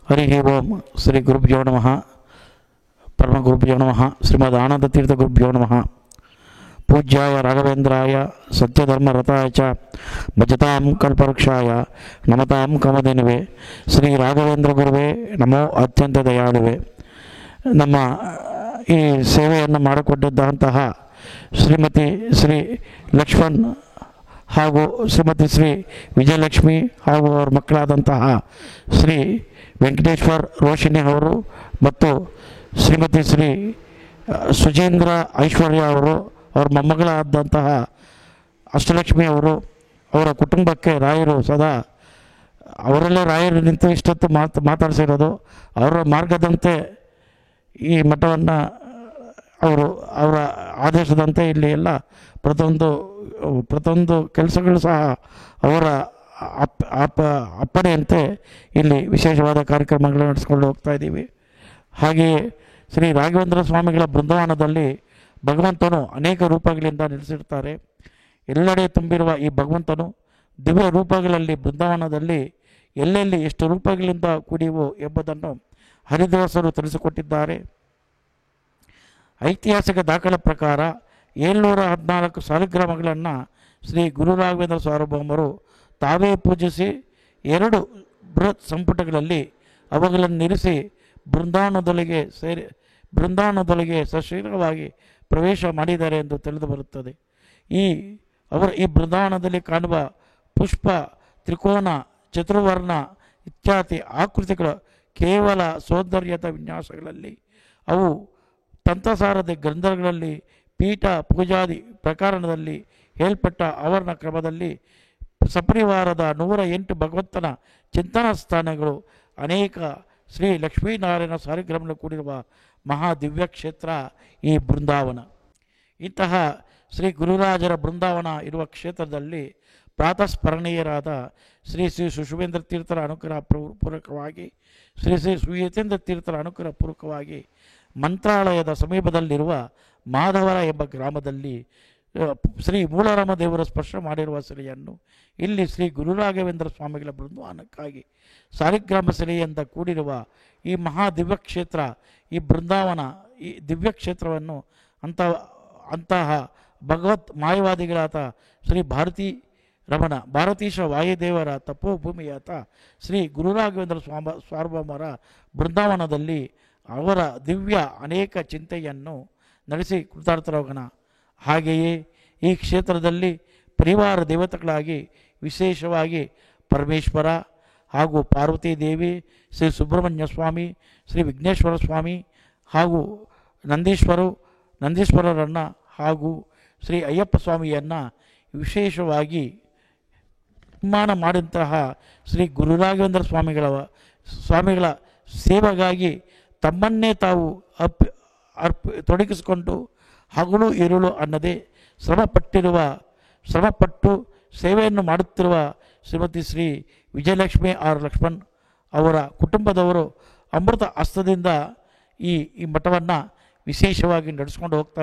ಹರಿ ಓಂ ಶ್ರೀ ಗುರುಭ್ಯೋ ನಮಃ. ಪರಮ ಗುರುಭ್ಯೋ ನಮಃ. ಶ್ರೀಮದ್ ಆನಂದ ತೀರ್ಥ ಗುರುಭ್ಯೋ ನಮಃ. ಪೂಜ್ಯಾಯ ರಾಘವೇಂದ್ರಾಯ ಸತ್ಯಧರ್ಮರತಾಯ ಚ ಭಜತಾಂ ಕಲ್ಪವೃಕ್ಷಾಯ ನಮತಾಂ ಕಮಧೇನುವೆ ಶ್ರೀ ರಾಘವೇಂದ್ರ ಗುರುವೇ ನಮೋ ಅತ್ಯಂತ ದಯಾಳುವೆ. ನಮ್ಮ ಈ ಸೇವೆಯನ್ನು ಮಾಡಿಕೊಟ್ಟಿದ್ದಂತಹ ಶ್ರೀಮತಿ ಶ್ರೀ ಲಕ್ಷ್ಮಣ್ ಹಾಗೂ ಶ್ರೀಮತಿ ಶ್ರೀ ವಿಜಯಲಕ್ಷ್ಮಿ ಹಾಗೂ ಅವರ ಮಕ್ಕಳಾದಂತಹ ಶ್ರೀ ವೆಂಕಟೇಶ್ವರ್ ರೋಷಿನಿ ಅವರು ಮತ್ತು ಶ್ರೀಮತಿ ಶ್ರೀ ಸುಜೇಂದ್ರ ಐಶ್ವರ್ಯ ಅವರು, ಅವರ ಮೊಮ್ಮಗಳಾದಂತಹ ಅಷ್ಟಲಕ್ಷ್ಮಿ ಅವರು, ಅವರ ಕುಟುಂಬಕ್ಕೆ ರಾಯರು ಸದಾ ಅವರಲ್ಲೇ ರಾಯರು ನಿಂತು ಇಷ್ಟೊತ್ತು ಮಾತಾಡಿಸಿರೋದು. ಅವರ ಮಾರ್ಗದಂತೆ ಈ ಮಠವನ್ನು ಅವರ ಆದೇಶದಂತೆ ಇಲ್ಲಿ ಎಲ್ಲ ಪ್ರತಿಯೊಂದು ಕೆಲಸಗಳು ಸಹ ಅವರ ಅಪ್ಪಣೆಯಂತೆ ಇಲ್ಲಿ ವಿಶೇಷವಾದ ಕಾರ್ಯಕ್ರಮಗಳು ನಡೆಸ್ಕೊಂಡು ಹೋಗ್ತಾ ಇದ್ದೀವಿ. ಹಾಗೆಯೇ ಶ್ರೀ ರಾಘವೇಂದ್ರ ಸ್ವಾಮಿಗಳ ಬೃಂದಾವನದಲ್ಲಿ ಭಗವಂತನು ಅನೇಕ ರೂಪಗಳಿಂದ ನೆಲೆಸಿರ್ತಾರೆ. ಎಲ್ಲೆಡೆ ತುಂಬಿರುವ ಈ ಭಗವಂತನು ದಿವ್ಯ ರೂಪಗಳಲ್ಲಿ ಬೃಂದಾವನದಲ್ಲಿ ಎಲ್ಲೆಲ್ಲಿ ಎಷ್ಟು ರೂಪಗಳಿಂದ ಕೂಡಿವು ಎಂಬುದನ್ನು ಹರಿದಾಸರು ತಿಳಿಸಿಕೊಟ್ಟಿದ್ದಾರೆ. ಐತಿಹಾಸಿಕ ದಾಖಲೆ ಪ್ರಕಾರ 714 ಸಾಲಿಗ್ರಾಮಗಳನ್ನು ಶ್ರೀ ಗುರು ರಾಘವೇಂದ್ರ ಸಾರ್ವಭೌಮರು ತಾವೇ ಪೂಜಿಸಿ 2 ಬೃಹತ್ ಸಂಪುಟಗಳಲ್ಲಿ ಅವುಗಳನ್ನು ಇರಿಸಿ ಬೃಂದಾವನದೊಳಗೆ ಸಶೀಘ್ರವಾಗಿ ಪ್ರವೇಶ ಮಾಡಿದ್ದಾರೆ ಎಂದು ತಿಳಿದು ಬರುತ್ತದೆ. ಈ ಬೃಂದಾವನದಲ್ಲಿ ಕಾಣುವ ಪುಷ್ಪ, ತ್ರಿಕೋನ, ಚತುರ್ವರ್ಣ ಇತ್ಯಾದಿ ಆಕೃತಿಗಳು ಕೇವಲ ಸೌಂದರ್ಯದ ವಿನ್ಯಾಸಗಳಲ್ಲಿ, ಅವು ತಂತ್ರಸಾರದ ಗ್ರಂಥಗಳಲ್ಲಿ, ಪೀಠ ಪೂಜಾದಿ ಪ್ರಕರಣದಲ್ಲಿ ಹೇಳ್ಪಟ್ಟ ಆವರಣ ಕ್ರಮದಲ್ಲಿ ಸಪರಿವಾರದ 108 ಭಗವಂತನ ಚಿಂತನಾ ಸ್ಥಾನಗಳು, ಅನೇಕ ಶ್ರೀ ಲಕ್ಷ್ಮೀನಾರಾಯಣ ಸಾಲಿಗ್ರಾಮಗಳು ಕೂಡಿರುವ ಮಹಾ ದಿವ್ಯ ಕ್ಷೇತ್ರ ಈ ಬೃಂದಾವನ. ಇಂತಹ ಶ್ರೀ ಗುರುರಾಜರ ಬೃಂದಾವನ ಇರುವ ಕ್ಷೇತ್ರದಲ್ಲಿ ಪ್ರಾತಃಸ್ಮರಣೀಯರಾದ ಶ್ರೀ ಶ್ರೀ ಸುಷುವೇಂದ್ರ ತೀರ್ಥರ ಅನುಗ್ರಹ ಪೂರ್ವಕವಾಗಿ, ಶ್ರೀ ಶ್ರೀ ಸುಯತೀಂದ್ರ ತೀರ್ಥರ ಅನುಗ್ರಹ ಪೂರ್ವಕವಾಗಿ ಮಂತ್ರಾಲಯದ ಸಮೀಪದಲ್ಲಿರುವ ಮಾಧವರ ಎಂಬ ಗ್ರಾಮದಲ್ಲಿ ಶ್ರೀ ಮೂಲರಾಮ ದೇವರ ಸ್ಪರ್ಶ ಮಾಡಿರುವ ಶಿಲೆಯನ್ನು ಇಲ್ಲಿ ಶ್ರೀ ಗುರುರಾಘವೇಂದ್ರ ಸ್ವಾಮಿಗಳ ಬೃಂದಾವನಕ್ಕಾಗಿ ಸಾಲಿಗ್ರಾಮ ಶಿಲೆಯಿಂದ ಕೂಡಿರುವ ಈ ಮಹಾ ದಿವ್ಯ ಕ್ಷೇತ್ರ, ಈ ಬೃಂದಾವನ, ಈ ದಿವ್ಯ ಕ್ಷೇತ್ರವನ್ನು ಅಂತಹ ಭಗವತ್ ಮಾಯವಾದಿಗಳಾದ ಶ್ರೀ ಭಾರತೀಶ ವಾಯುದೇವರ ತಪೋಭೂಮಿಯಾದ ಶ್ರೀ ಗುರುರಾಘವೇಂದ್ರ ಸಾರ್ವಭೌಮರ ಬೃಂದಾವನದಲ್ಲಿ ಅವರ ದಿವ್ಯ ಅನೇಕ ಚಿಂತೆಯನ್ನು ನಡೆಸಿ ಕೃತಾರ್ಥರಾಗೋಣ. ಹಾಗೆಯೇ ಈ ಕ್ಷೇತ್ರದಲ್ಲಿ ಪರಿವಾರ ದೇವತೆಗಳಾಗಿ ವಿಶೇಷವಾಗಿ ಪರಮೇಶ್ವರ ಹಾಗೂ ಪಾರ್ವತೀ ದೇವಿ, ಶ್ರೀ ಸುಬ್ರಹ್ಮಣ್ಯ ಸ್ವಾಮಿ, ಶ್ರೀ ವಿಘ್ನೇಶ್ವರ ಸ್ವಾಮಿ ಹಾಗೂ ನಂದೀಶ್ವರರನ್ನು ಹಾಗೂ ಶ್ರೀ ಅಯ್ಯಪ್ಪ ಸ್ವಾಮಿಯನ್ನು ವಿಶೇಷವಾಗಿ ನಿರ್ಮಾಣ ಮಾಡಿದಂತಹ ಶ್ರೀ ಗುರುರಾಘವೇಂದ್ರ ಸ್ವಾಮಿಗಳ ಸೇವೆಗಾಗಿ ತಮ್ಮನ್ನೇ ತಾವು ತೊಡಗಿಸಿಕೊಂಡು ಹಗಲು ಇರುಳು ಅನ್ನದೇ ಶ್ರಮಪಟ್ಟು ಸೇವೆಯನ್ನು ಮಾಡುತ್ತಿರುವ ಶ್ರೀಮತಿ ಶ್ರೀ ವಿಜಯಲಕ್ಷ್ಮಿ ಆರ್ ಲಕ್ಷ್ಮಣ್ ಅವರ ಕುಟುಂಬದವರು ಅಮೃತ ಹಸ್ತದಿಂದ ಈ ಮಠವನ್ನು ವಿಶೇಷವಾಗಿ ನಡೆಸ್ಕೊಂಡು ಹೋಗ್ತಾರೆ.